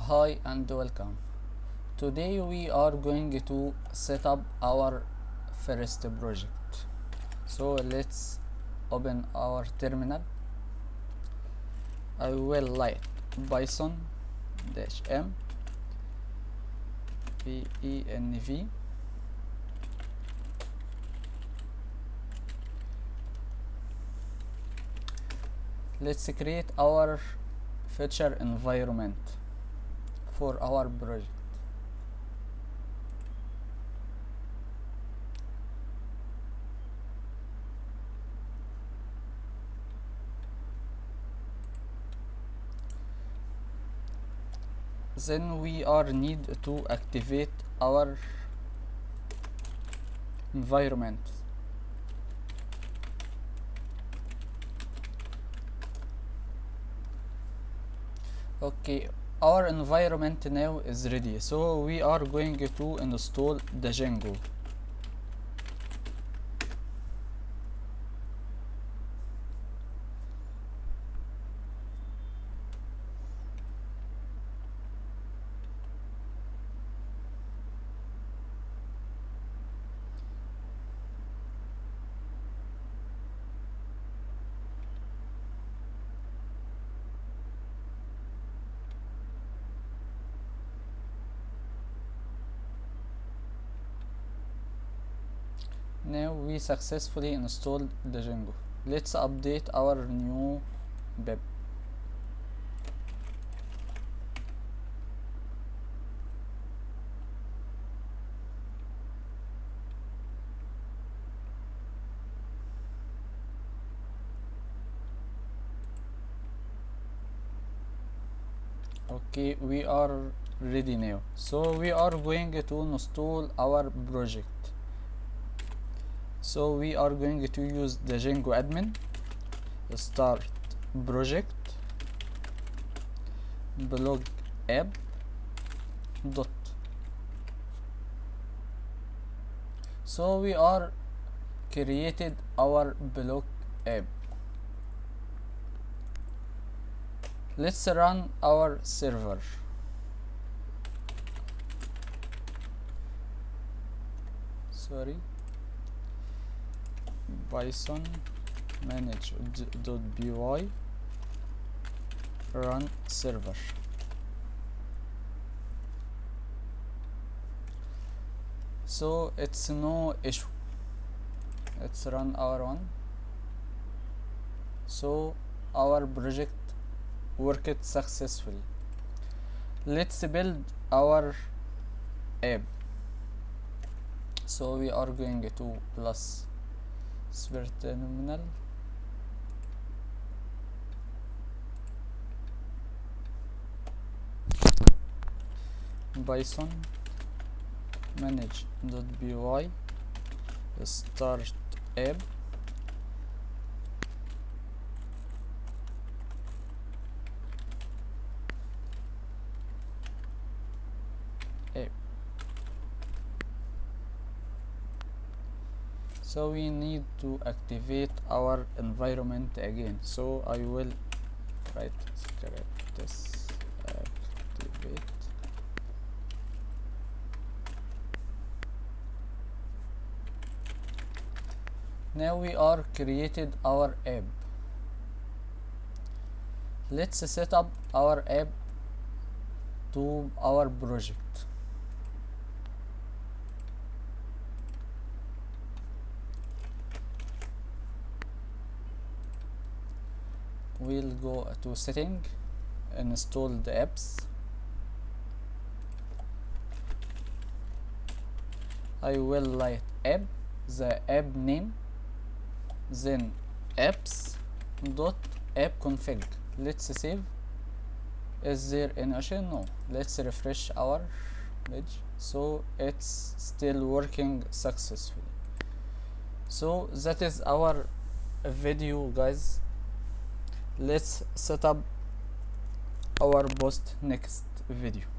Hi and welcome. Today we are going to set up our first project. So let's open our terminal. I will write python -m venv. Let's create our feature environment for our project. Then we are need to activate our environment. Okay, our environment now is ready, so we are going to install the Django. Now we successfully installed the Django. Let's update our new pip. Okay, we are ready now. So we are going to install our project. So we are going to use the Django admin, start project, blog app dot. So we are created our blog app. Let's run our server. Python manage.py run server. So it's no issue. Let's run our one. So our project worked successfully. Let's build our app. So we are going to plus terminal python manage.py start app So we need to activate our environment again. So I will write script this activate. Now we are created our app. Let's set up our app to our project. We'll go to setting, install the apps. I will write app, the app name, then apps dot app config. Let's save. Is there an issue? No. Let's refresh our page. So it's still working successfully. So that is our video, guys. Let's set up our post next video.